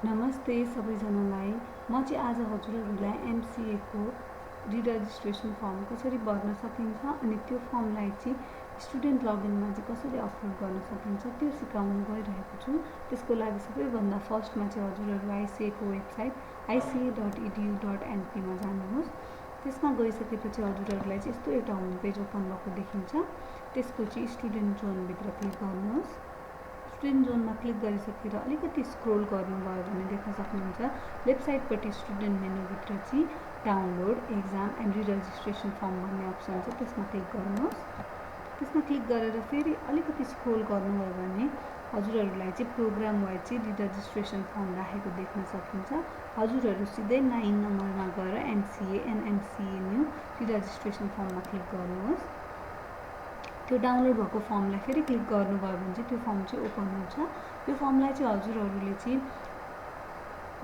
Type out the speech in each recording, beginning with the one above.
नमस्ते सबैजनालाई। म चाहिँ आज हजुरहरूलाई MCA को रिरजिस्ट्रेसन फर्म कसरी भर्न सकिन्छ अनि त्यो फर्मलाई चाहिँ स्टुडेन्ट लगइनमा चाहिँ कसरी अपलोड गर्न सकिन्छ त्यो सिकाउन गइरहेको छु। त्यसको लागि सबैभन्दा फर्स्टमा चाहिँ हजुरहरू ICA को वेबसाइट ica.edu.np मा जानुहोस्। त्यसमा गइसकेपछि हजुरहरूलाई चाहिँ यस्तो एउटा होम पेज ओपन भएको देखिन्छ। त्यसको चाहिँ स्टुडेन्ट जोनभित्र क्लिक गर्नुहोस्। स्टुडेन्ट जोनमा क्लिक गरिसकेर अलिकति स्क्रोल गर्नुभयो भने देख्न सक्नुहुन्छ लेफ्ट साइडपट्टि स्टुडेन्ट मेनुभित्र चाहिँ डाउनलोड एक्जाम एन्ड रिरजिस्ट्रेसन फर्म भन्ने अप्सन छ। त्यसमा क्लिक गर्नुहोस्। त्यसमा क्लिक गरेर फेरि अलिकति स्क्रोल गर्नुभयो भने हजुरहरूलाई चाहिँ प्रोग्राम वाइज चाहिँ रिरजिस्ट्रेसन फर्म राखेको देख्न सकिन्छ। हजुरहरू सिधै 9 नम्बरमा गएर MCA एन्ड MCA न्यू रिरजिस्ट्रेसन फर्ममा क्लिक गर्नुहोस्। त्यो डाउनलोड भएको फर्मलाई फेरि क्लिक गर्नुभयो भने चाहिँ त्यो फर्म चाहिँ ओपन हुन्छ। यो फर्मलाई चाहिँ हजुरहरूले चाहिँ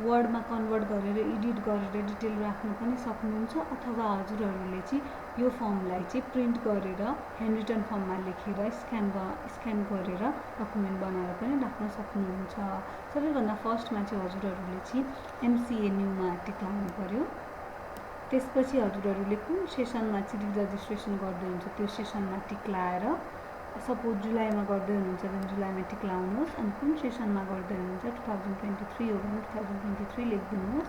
वर्डमा कन्भर्ट गरेर एडिट गरेर डिटेल राख्न पनि सक्नुहुन्छ, अथवा हजुरहरूले चाहिँ यो फर्मलाई चाहिँ प्रिन्ट गरेर ह्यान्ड रिटन फर्ममा लेखेर स्क्यान गरेर डकुमेन्ट बनाएर पनि राख्न सक्नुहुन्छ। सबैभन्दा फर्स्टमा चाहिँ हजुरहरूले चाहिँ MCA न्यूमा टिक लाउनु पर्यो। त्यसपछि हजुरहरूले कुन सेसनमा चाहिँ रिरजिस्ट्रेसन गर्दै हुन्छ त्यो सेसनमा टिक लाएर, सपोज जुलाईमा गर्दै हुनुहुन्छ भने जुलाईमा टिक लाउनुहोस्। अनि कुन सेसनमा गर्दै हुनुहुन्छ 2023 हो भने 2023 लेखिदिनुहोस्।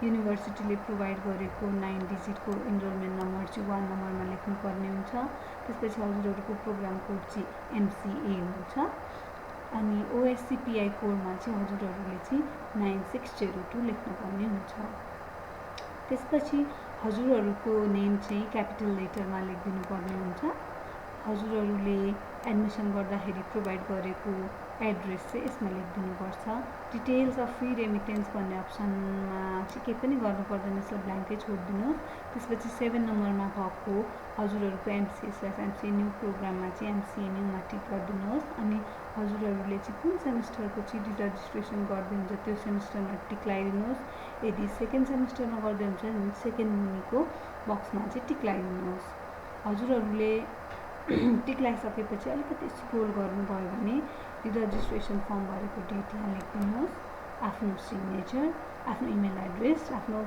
युनिभर्सिटीले प्रोभाइड गरेको 9 डिजिटको इनरोलमेन्ट नम्बर चाहिँ 1 नम्बरमा लेख्नुपर्ने हुन्छ। त्यसपछि हजुरहरूको प्रोग्राम कोड चाहिँ MCA हुन्छ। अनि OSCPI कोडमा चाहिँ हजुरहरूले चाहिँ 9602 लेख्नुपर्ने हुन्छ। त्यसपछि हजुरहरूको नेम चाहिँ क्यापिटल लेटरमा लेखिदिनु पर्ने हुन्छ। हजुरहरूले एडमिसन गर्दाखेरि प्रोभाइड गरेको एड्रेस चाहिँ यसमा लेखिदिनुपर्छ। डिटेल्स अफ फी रेमिटेन्स भन्ने अप्सनमा चाहिँ केही पनि गर्नु पर्दैन, यसलाई ब्ल्याङ्कै छोडिदिनुहोस्। त्यसपछि 7 नम्बरमा भएको हजुरहरूको MCA/MCA न्यू प्रोग्राममा चाहिँ MCA न्यूमा टिक गरिदिनुहोस्। अनि हजुरहरूले चाहिँ कुन सेमिस्टरको चाहिँ रिरजिस्ट्रेसन गर्दै हुन्छ त्यो सेमिस्टरमा टिक लगाइदिनुहोस्। यदि सेकेन्ड सेमिस्टरमा गर्दै हुन्छ भने सेकेन्ड मुनिको बक्समा चाहिँ टिक लगाइदिनुहोस्। हजुरहरूले टिक लगाइसकेपछि अलिकति स्क्रोल गर्नुभयो भने रिरजिस्ट्रेसन फर्म भरेको डेट यहाँ लेखिदिनुहोस्, आफ्नो सिग्नेचर, आफ्नो इमेल एड्रेस, आफ्नो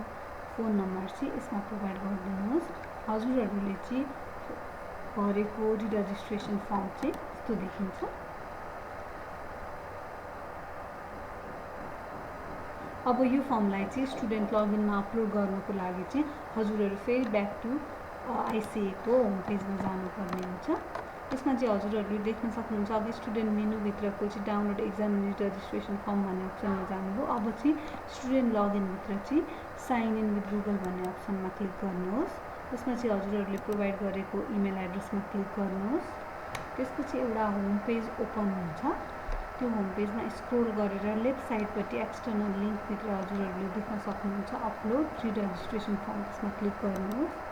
फोन नम्बर चाहिँ यसमा प्रोभाइड गरिदिनुहोस्। हजुरहरूले चाहिँ भरेको रिरजिस्ट्रेसन फर्म चाहिँ यस्तो देखिन्छ। अब यो फर्मलाई चाहिँ स्टुडेन्ट लगइनमा अपलोड गर्नको लागि चाहिँ हजुरहरू फेरि ब्याक टु ICA को होम पेजमा जानुपर्ने हुन्छ। त्यसमा चाहिँ हजुरहरूले देख्न सक्नुहुन्छ अब स्टुडेन्ट मेनुभित्रको चाहिँ डाउनलोड एक्जाम रिरजिस्ट्रेसन फर्म भन्ने अप्सनमा जानुभयो। अब चाहिँ स्टुडेन्ट लगइनभित्र चाहिँ साइन इन विथ गुगल भन्ने अप्सनमा क्लिक गर्नुहोस्। त्यसमा चाहिँ हजुरहरूले प्रोभाइड गरेको इमेल एड्रेसमा क्लिक गर्नुहोस्। त्यसपछि एउटा होम पेज ओपन हुन्छ। त्यो होम पेजमा स्क्रोल गरेर लेफ्ट साइडपट्टि एक्सटर्नल लिङ्कभित्र हजुरहरूले देख्न सक्नुहुन्छ अपलोड रिरजिस्ट्रेसन फर्म, त्यसमा क्लिक गर्नुहोस्।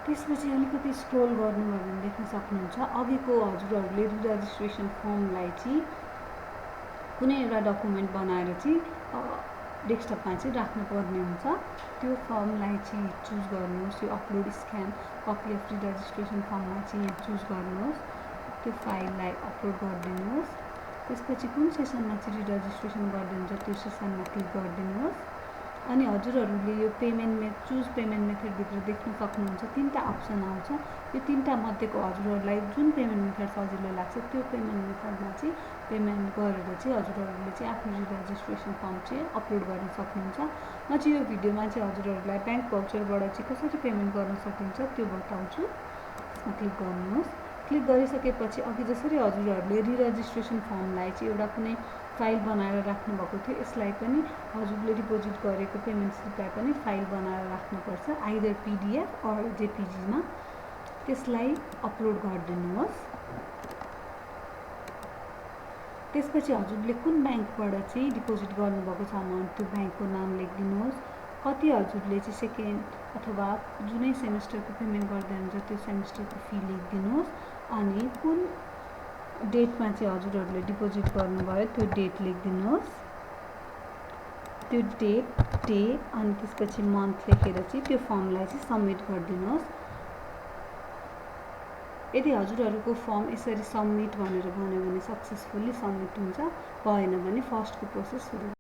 त्यसपछि अलिकति स्क्रोल गर्नुभयो भने देख्न सक्नुहुन्छ अघिको हजुरहरूले रिरजिस्ट्रेसन फर्मलाई चाहिँ कुनै एउटा डकुमेन्ट बनाएर चाहिँ डेस्कटपमा चाहिँ राख्नुपर्ने हुन्छ। त्यो फर्मलाई चाहिँ चुज गर्नुहोस्। यो अपलोड स्क्यान कपी अफ रिरजिस्ट्रेसन फर्ममा चाहिँ यहाँ चुज गर्नुहोस्। त्यो फाइललाई अपलोड गरिदिनुहोस्। त्यसपछि कुन सेसनमा चाहिँ रिरजिस्ट्रेसन गर्दै हुन्छ त्यो सेसनमा क्लिक गरिदिनुहोस्। अनि हजुरहरूले यो चुज पेमेन्ट मेथडभित्र देख्न सक्नुहुन्छ 3टा अप्सन आउँछ। यो 3टा मध्येको हजुरहरूलाई जुन पेमेन्ट मेथड सजिलो लाग्छ त्यो पेमेन्ट मेथडमा चाहिँ पेमेन्ट गरेर चाहिँ हजुरहरूले चाहिँ आफ्नो रिरजिस्ट्रेसन फर्म चाहिँ अपलोड गर्न सक्नुहुन्छ। म चाहिँ यो भिडियोमा चाहिँ हजुरहरूलाई ब्याङ्क भाउचरबाट चाहिँ कसरी पेमेन्ट गर्न सकिन्छ त्यो बताउँछु। यसमा क्लिक गर्नुहोस्। क्लिक गरिसकेपछि अघि जसरी हजुरहरूले रिरजिस्ट्रेसन फर्मलाई चाहिँ एउटा कुनै फाइल बनाएर राख्नुभएको थियो, यसलाई पनि हजुरले डिपोजिट गरेको पेमेन्ट स्लिपलाई पनि फाइल बनाएर राख्नुपर्छ, आइदर PDF अर JPG मा। त्यसलाई अपलोड गरिदिनुहोस्। त्यसपछि हजुरले कुन ब्याङ्कबाट चाहिँ डिपोजिट गर्नुभएको छ अमाउन्ट त्यो ब्याङ्कको नाम लेखिदिनुहोस्। कति हजुरले चाहिँ सेकेन्ड अथवा जुनै सेमिस्टरको पेमेन्ट गर्दै हुन्छ त्यो सेमिस्टरको फी लेखिदिनुहोस्। अनि कुन डेटमा चाहिँ हजुरहरूले डिपोजिट गर्नुभयो त्यो डेट लेखिदिनुहोस्। त्यो डेट, डे अनि त्यसपछि मन्थ लेखेर चाहिँ त्यो फर्मलाई चाहिँ सबमिट गरिदिनुहोस्। यदि हजुरहरूको फर्म यसरी सबमिट भनेर भन्यो भने सक्सेसफुल्ली सबमिट हुन्छ, भएन भने फर्स्टको प्रोसेस सुरु